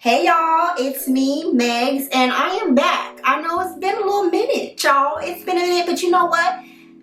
Hey y'all, it's me, Megz, and I am back. I know it's been a little minute, y'all. It's been a minute, but you know what?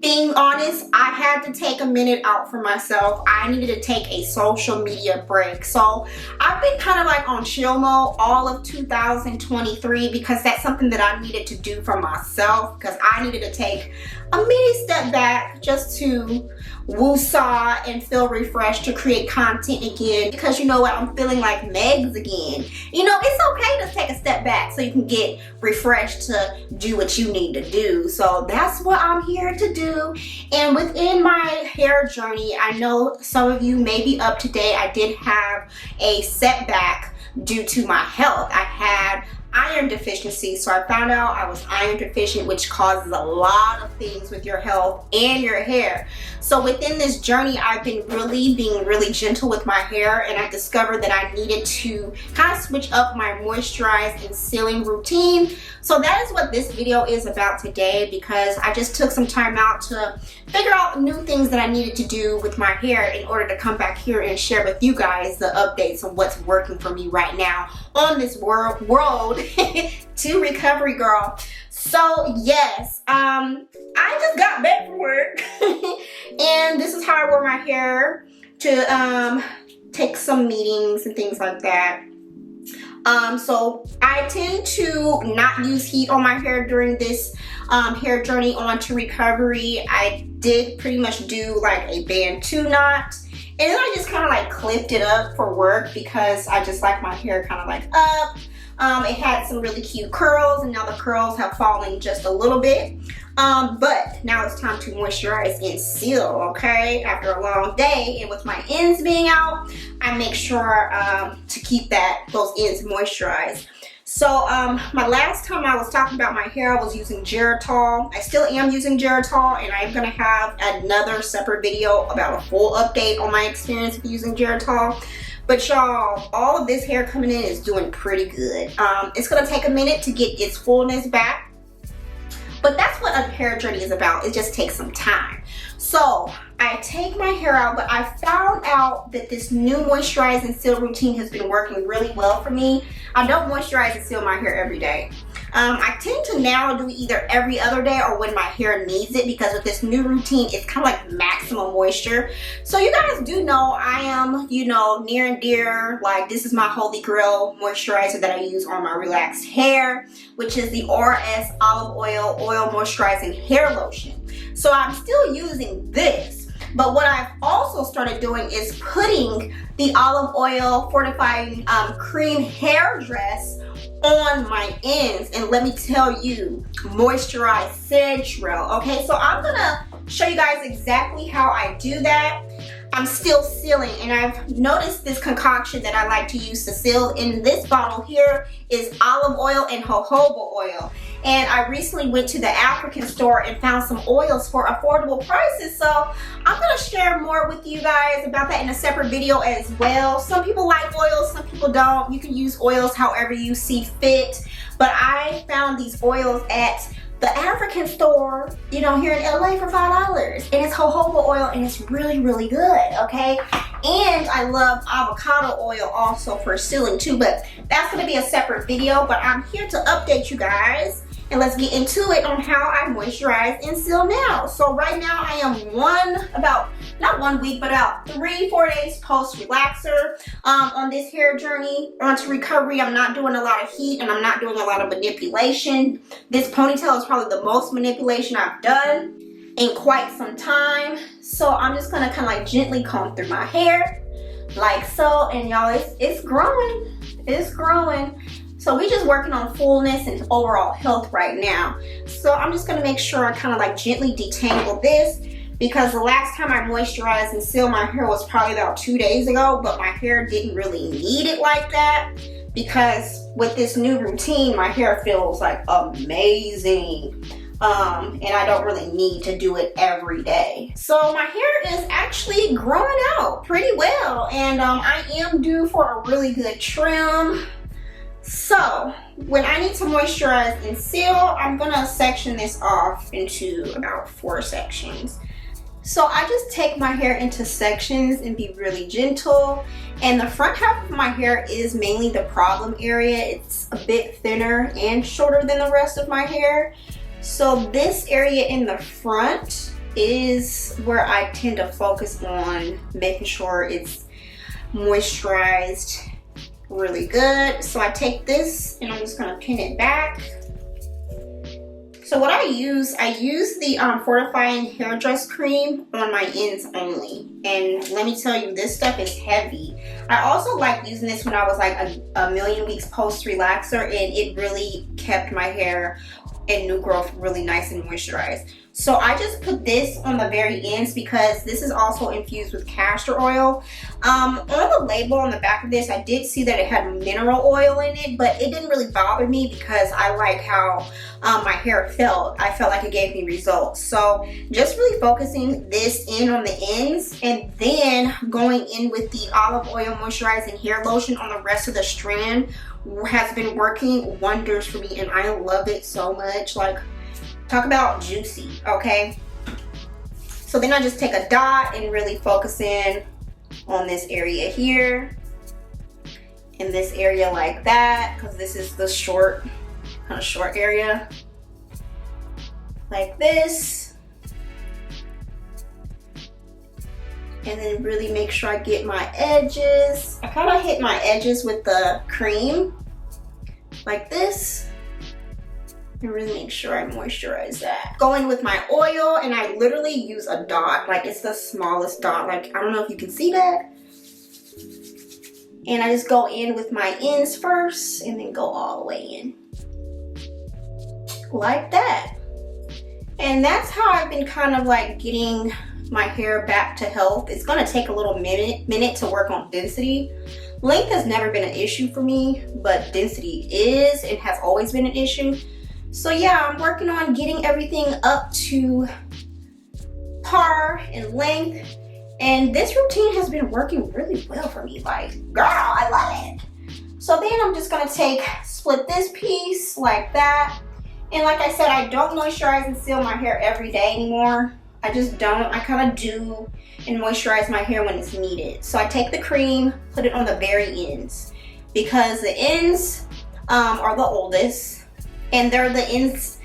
Being honest, I had to take a minute out for myself. I needed to take a social media break. So I've been kind of like on chill mode all of 2023 because that's something that I needed to do for myself, because I needed to take a mini step back just to woo-saw and feel refreshed to create content again, because you know what, I'm feeling like Megz again. You know, it's okay to take a step back so you can get refreshed to do what you need to do. So that's what I'm here to do. And within my hair journey, I know some of you may be up to date. I did have a setback due to my health. I had iron deficiency, so I found out I was iron deficient, which causes a lot of things with your health and your hair. So within this journey, I've been being really gentle with my hair, and I discovered that I needed to kind of switch up my moisturize and sealing routine. So that is what this video is about today, because I just took some time out to figure out new things that I needed to do with my hair in order to come back here and share with you guys the updates on what's working for me right now on this road to recovery, girl. So yes, I just got back from work and this is how I wore my hair to take some meetings and things like that. So I tend to not use heat on my hair during this hair journey on to recovery. I did pretty much do like a Bantu knot, and then I just kind of like clipped it up for work because I just like my hair kind of like up. It had some really cute curls, and now the curls have fallen just a little bit. But now it's time to moisturize and seal, okay? After a long day, and with my ends being out, I make sure to keep those ends moisturized. So my last time I was talking about my hair, I was using Geritol. I still am using Geritol, and I'm gonna have another separate video about a full update on my experience with using Geritol. But y'all, all of this hair coming in is doing pretty good. It's gonna take a minute to get its fullness back, but that's what a hair journey is about. It just takes some time. So I take my hair out, but I found out that this new moisturize and seal routine has been working really well for me. I don't moisturize and seal my hair every day. I tend to now do either every other day or when my hair needs it, because with this new routine, it's kind of like maximum moisture. So you guys do know I am, you know, near and dear, like this is my holy grail moisturizer that I use on my relaxed hair, which is the ORS Olive Oil Moisturizing Hair Lotion. So I'm still using this, but what I've also started doing is putting the olive oil fortifying cream hair dress on my ends, and let me tell you, moisturize central. Okay, so I'm gonna show you guys exactly how I do that. I'm still sealing, and I've noticed this concoction that I like to use to seal in this bottle here is olive oil and jojoba oil. And I recently went to the African store and found some oils for affordable prices. So I'm gonna share more with you guys about that in a separate video as well. Some people like oils, some people don't. You can use oils however you see fit. But I found these oils at the African store, you know, here in LA for $5. And it's jojoba oil, and it's really, really good, okay? And I love avocado oil also for sealing too, but that's gonna be a separate video. But I'm here to update you guys, and let's get into it on how I moisturize and seal now. So right now I am not 1 week, but about 3-4 days post relaxer on this hair journey onto recovery. I'm not doing a lot of heat, and I'm not doing a lot of manipulation. This ponytail is probably the most manipulation I've done in quite some time. So I'm just gonna kind of like gently comb through my hair like so, and y'all, it's growing. It's growing. So we're just working on fullness and overall health right now. So I'm just gonna make sure I kind of like gently detangle this, because the last time I moisturized and sealed my hair was probably about 2 days ago, but my hair didn't really need it like that, because with this new routine, my hair feels like amazing. And I don't really need to do it every day. So my hair is actually growing out pretty well, and I am due for a really good trim. So when I need to moisturize and seal, I'm gonna section this off into about 4 sections. So I just take my hair into sections and be really gentle. And the front half of my hair is mainly the problem area. It's a bit thinner and shorter than the rest of my hair. So this area in the front is where I tend to focus on making sure it's moisturized really good. So I take this and I'm just gonna pin it back. So what I use the Fortifying hair dress cream on my ends only. And let me tell you, this stuff is heavy. I also like using this when I was like a million weeks post relaxer, and it really kept my hair and new growth really nice and moisturized. So I just put this on the very ends because this is also infused with castor oil. On the label on the back of this, I did see that it had mineral oil in it, but it didn't really bother me because I like how my hair felt. I felt like it gave me results. So just really focusing this in on the ends and then going in with the olive oil moisturizing hair lotion on the rest of the strand has been working wonders for me, and I love it so much. Like, talk about juicy, okay? So then I just take a dot and really focus in on this area here and this area like that, because this is the short, kind of short area. Like this. And then really make sure I get my edges. I kind of hit my edges with the cream like this. And really make sure I moisturize that. Go in with my oil and I literally use a dot. Like, it's the smallest dot. Like, I don't know if you can see that. And I just go in with my ends first and then go all the way in. Like that. And that's how I've been kind of like getting my hair back to health. It's gonna take a little minute to work on density. Length has never been an issue for me, but density is and has always been an issue. So yeah, I'm working on getting everything up to par in length. And this routine has been working really well for me. Like, girl, I love it. So then I'm just gonna split this piece like that. And like I said, I don't moisturize and seal my hair every day anymore. I just don't. I kind of do and moisturize my hair when it's needed. So I take the cream, put it on the very ends, because the ends are the oldest, and they're the ends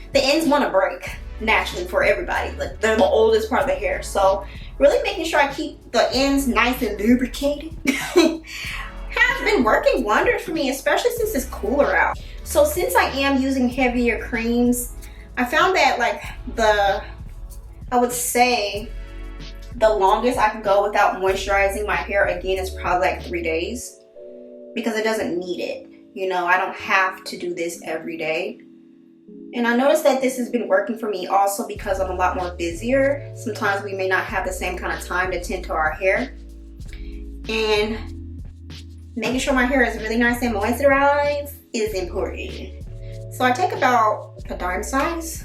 want to break naturally for everybody. Like, they're the oldest part of the hair. So really making sure I keep the ends nice and lubricated has been working wonders for me, especially since it's cooler out. So since I am using heavier creams, I found that like I would say the longest I can go without moisturizing my hair again is probably like 3 days, because it doesn't need it. You know, I don't have to do this every day. And I noticed that this has been working for me also because I'm a lot more busier. Sometimes we may not have the same kind of time to tend to our hair. And making sure my hair is really nice and moisturized is important. So I take about a dime size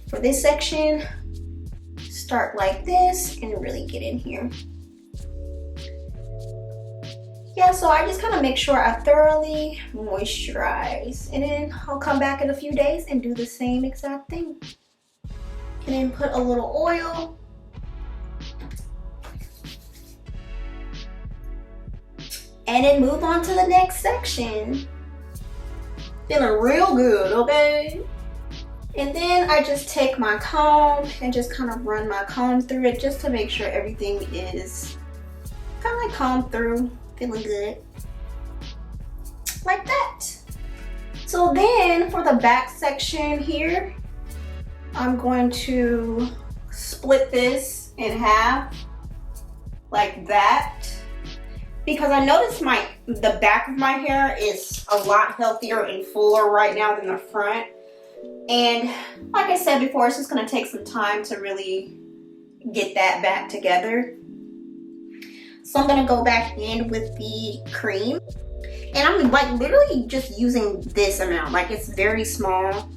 for this section. Start like this and really get in here. Yeah, so I just kind of make sure I thoroughly moisturize, and then I'll come back in a few days and do the same exact thing. And then put a little oil. And then move on to the next section. Feeling real good, okay? And then I just take my comb and just kind of run my comb through it just to make sure everything is kind of like combed through, feeling good. Like that. So then for the back section here, I'm going to split this in half like that, because I noticed the back of my hair is a lot healthier and fuller right now than the front. And like I said before, it's just going to take some time to really get that back together. So I'm going to go back in with the cream. And I'm like literally just using this amount. Like, it's very small.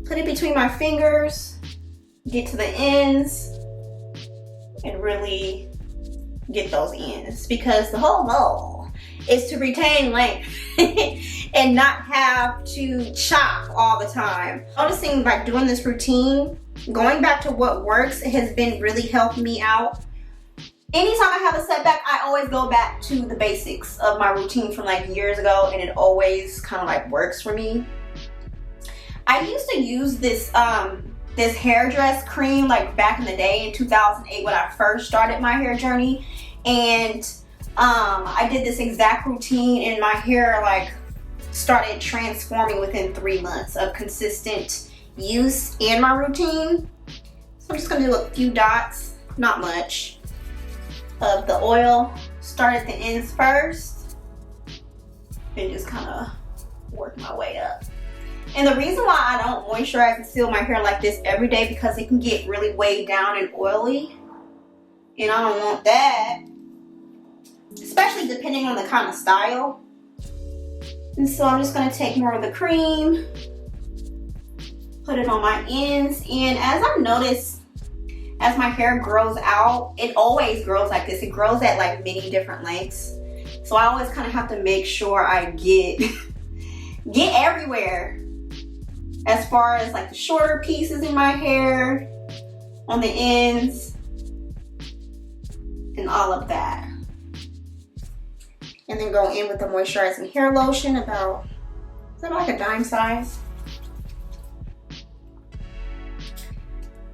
Put it between my fingers. Get to the ends. And really get those ends. Because the whole goal is to retain length. And not have to chop all the time. Noticing, like, doing this routine, going back to what works has been really helping me out. Anytime I have a setback, I always go back to the basics of my routine from like years ago, and it always kind of like works for me. I used to use this this hairdress cream like back in the day in 2008 when I first started my hair journey, and I did this exact routine, and my hair like started transforming within 3 months of consistent use in my routine. So I'm just gonna do a few dots, not much, of the oil. Start at the ends first and just kind of work my way up. And the reason why I don't moisturize and seal my hair like this every day, because it can get really weighed down and oily, and I don't want that, especially depending on the kind of style. And so I'm just going to take more of the cream, put it on my ends, and as I've noticed, as my hair grows out, it always grows like this. It grows at like many different lengths. So I always kind of have to make sure I get everywhere, as far as like the shorter pieces in my hair, on the ends, and all of that. And then go in with the moisturizing hair lotion, about, is that like a dime size?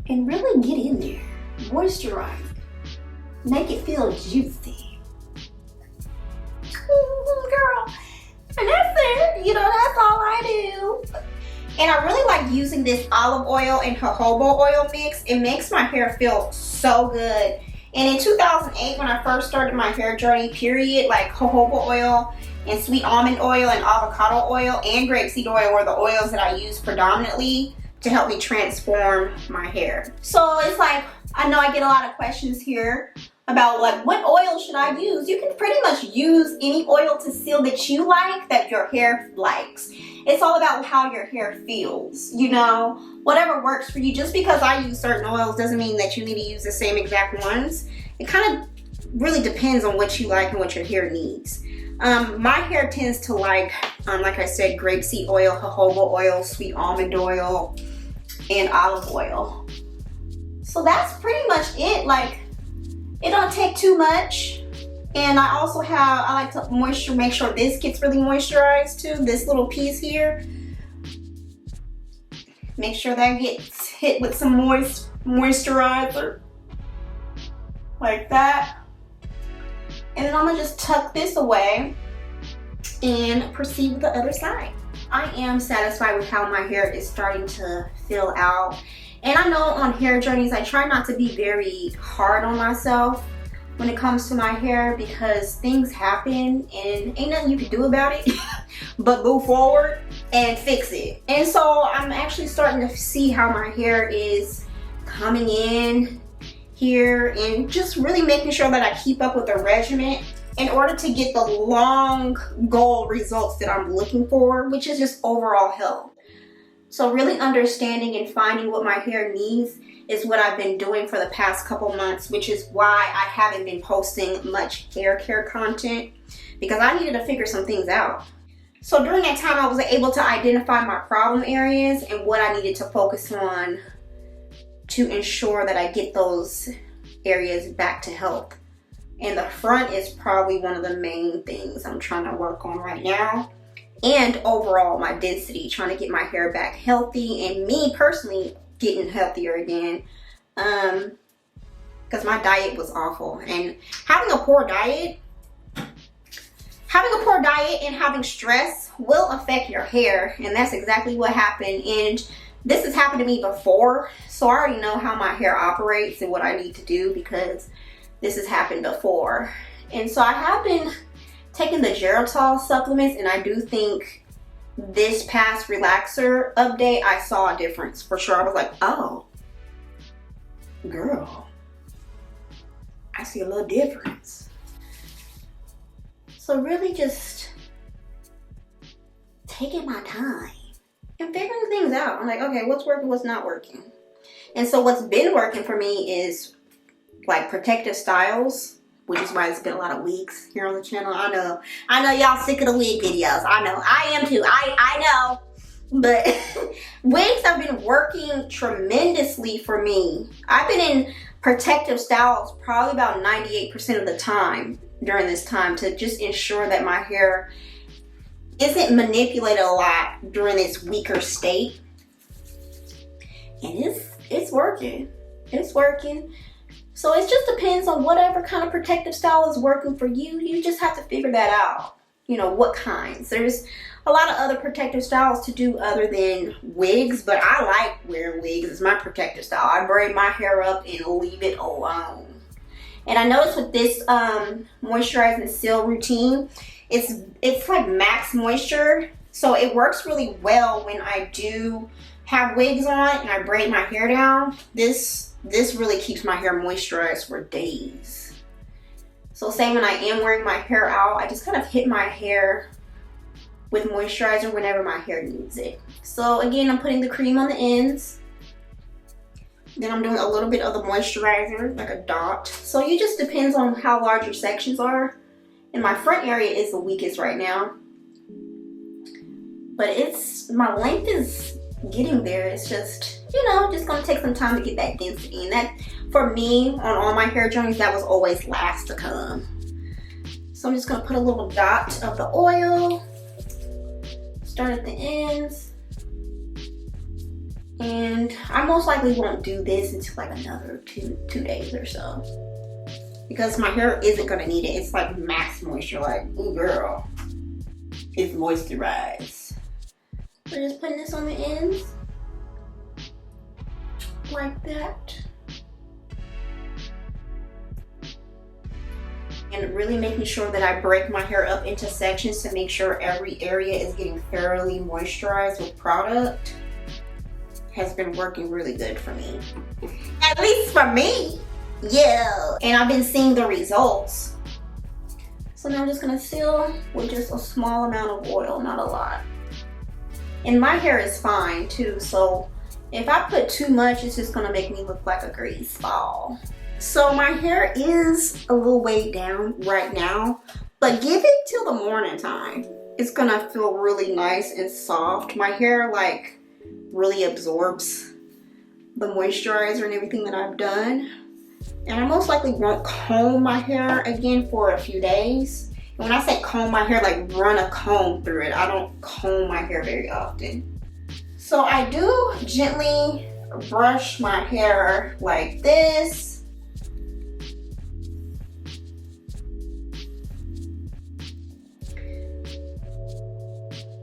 And really get in there, moisturize it, make it feel juicy. Girl, and that's it, you know, that's all I do. And I really like using this olive oil and jojoba oil mix. It makes my hair feel so good. And in 2008, when I first started my hair journey, period, like jojoba oil and sweet almond oil and avocado oil and grapeseed oil were the oils that I used predominantly to help me transform my hair. So it's like, I know I get a lot of questions here about like, what oil should I use? You can pretty much use any oil to seal that you like, that your hair likes. It's all about how your hair feels, you know, whatever works for you. Just because I use certain oils doesn't mean that you need to use the same exact ones. It kind of really depends on what you like and what your hair needs. My hair tends to like I said, grapeseed oil, jojoba oil, sweet almond oil, and olive oil. So that's pretty much it. Like, it don't take too much. And I also have, I like to make sure this gets really moisturized too. This little piece here. Make sure that gets hit with some moisturizer. Like that. And then I'm gonna just tuck this away and proceed with the other side. I am satisfied with how my hair is starting to fill out. And I know on hair journeys, I try not to be very hard on myself when it comes to my hair, because things happen and ain't nothing you can do about it but move forward and fix it. And so I'm actually starting to see how my hair is coming in here, and just really making sure that I keep up with the regimen in order to get the long goal results that I'm looking for, which is just overall health. So really understanding and finding what my hair needs is what I've been doing for the past couple months, which is why I haven't been posting much hair care content, because I needed to figure some things out. So during that time, I was able to identify my problem areas and what I needed to focus on to ensure that I get those areas back to health. And the front is probably one of the main things I'm trying to work on right now. And overall, my density, trying to get my hair back healthy, and me personally getting healthier again, because my diet was awful. And having a poor diet and having stress will affect your hair, and that's exactly what happened. And this has happened to me before, so I already know how my hair operates and what I need to do, because this has happened before. And so I have been taking the geritol supplements, and I do think this past relaxer update, I saw a difference for sure. I was like, oh, girl, I see a little difference. So really just taking my time and figuring things out. I'm like, okay, what's working, what's not working? And so what's been working for me is like protective styles, which is why there's been a lot of wigs here on the channel. I know y'all sick of the wig videos. I know, I am too. I know. But wigs have been working tremendously for me. I've been in protective styles probably about 98% of the time during this time to just ensure that my hair isn't manipulated a lot during its weaker state. And it's working. It's working. So it just depends on whatever kind of protective style is working for you. You just have to figure that out. You know, what kinds. There's a lot of other protective styles to do other than wigs, but I like wearing wigs. It's my protective style. I braid my hair up and leave it alone. And I noticed with this Moisturize and Seal routine, it's like max moisture. So it works really well when I do have wigs on and I braid my hair down. This really keeps my hair moisturized for days. So say when I am wearing my hair out, I just kind of hit my hair with moisturizer whenever my hair needs it. So again, I'm putting the cream on the ends. Then I'm doing a little bit of the moisturizer, like a dot. So it just depends on how large your sections are. And my front area is the weakest right now. But my length is getting there. It's just, you know, just gonna take some time to get that density. And that, for me, on all my hair journeys, that was always last to come. So I'm just gonna put a little dot of the oil, start at the ends. And I most likely won't do this until like another two days or so, because my hair isn't gonna need it. It's like max moisture, like, ooh girl, it's moisturized. So just putting this on the ends, like that. And really making sure that I break my hair up into sections to make sure every area is getting thoroughly moisturized with product has been working really good for me. At least for me. Yeah. And I've been seeing the results. So now I'm just gonna seal with just a small amount of oil, not a lot. And my hair is fine too, so if I put too much, it's just gonna make me look like a grease ball. So my hair is a little weighed down right now, but give it till the morning time. It's gonna feel really nice and soft. My hair like really absorbs the moisturizer and everything that I've done. And I most likely won't comb my hair again for a few days. And when I say comb my hair, like run a comb through it. I don't comb my hair very often. So I do gently brush my hair like this.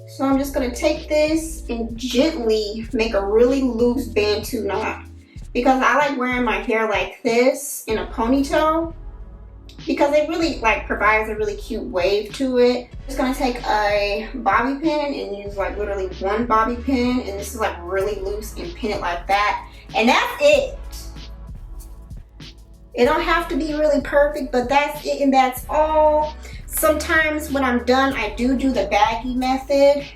So I'm just gonna take this and gently make a really loose bantu knot, because I like wearing my hair like this in a ponytail because it really like provides a really cute wave to it. I'm just gonna take a bobby pin and use like literally one bobby pin, and this is like really loose, and pin it like that. And that's it. It don't have to be really perfect, but that's it and that's all. Sometimes when I'm done, I do the baggy method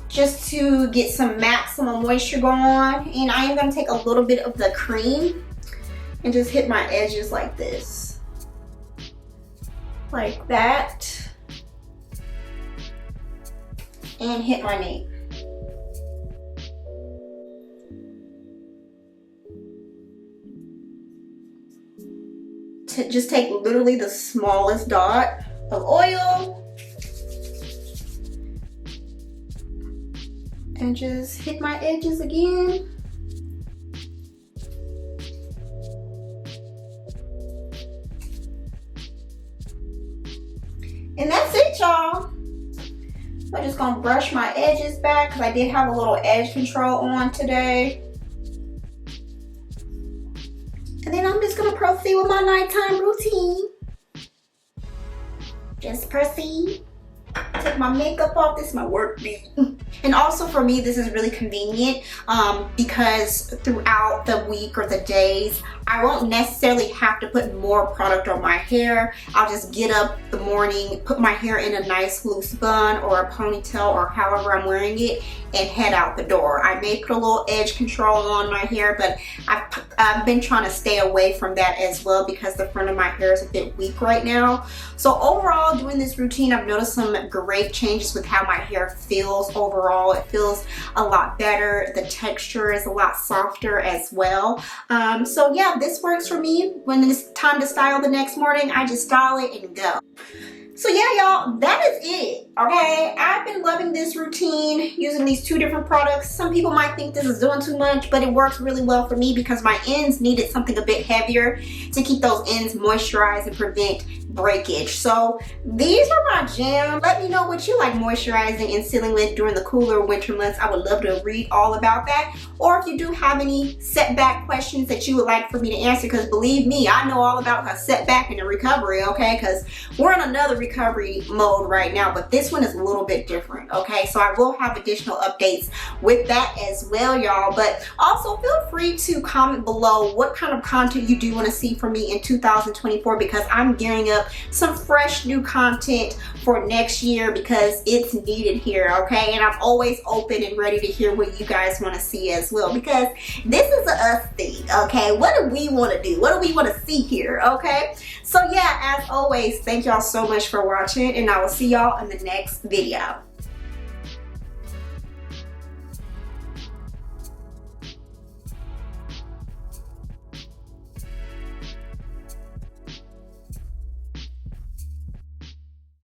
just to get some maximum moisture going on. And I am gonna take a little bit of the cream and just hit my edges like this. Like that. And hit my nape. Just take literally the smallest dot of oil and just hit my edges again. And that's it, y'all. I'm just gonna brush my edges back because I did have a little edge control on today. And then I'm just gonna proceed with my nighttime routine. Just proceed. Take my makeup off. This is my work beat. And also for me, this is really convenient because throughout the week or the days, I won't necessarily have to put more product on my hair. I'll just get up the morning, put my hair in a nice loose bun or a ponytail or however I'm wearing it, and head out the door. I may put a little edge control on my hair, but I've been trying to stay away from that as well because the front of my hair is a bit weak right now. So overall, doing this routine, I've noticed some great great changes with how my hair feels overall. It feels a lot better. The texture is a lot softer as well. So yeah, this works for me. When it's time to style the next morning, I just style it and go. So yeah, y'all, that is it, okay? I've been loving this routine using these 2 different products. Some people might think this is doing too much, but it works really well for me because my ends needed something a bit heavier to keep those ends moisturized and prevent breakage. So these are my jam. Let me know what you like moisturizing and sealing with during the cooler winter months. I would love to read all about that. Or if you do have any setback questions that you would like for me to answer, because believe me, I know all about a setback and the recovery, okay? Because we're in another recovery mode right now, but this one is a little bit different, okay? So I will have additional updates with that as well, y'all. But also feel free to comment below what kind of content you do want to see from me in 2024, because I'm gearing up some fresh new content for next year because it's needed here, okay? And I'm always open and ready to hear what you guys want to see as well, because this is a us thing, okay? What do we want to do? What do we want to see here, okay? So yeah, as always, thank y'all so much for watching, and I will see y'all in the next video.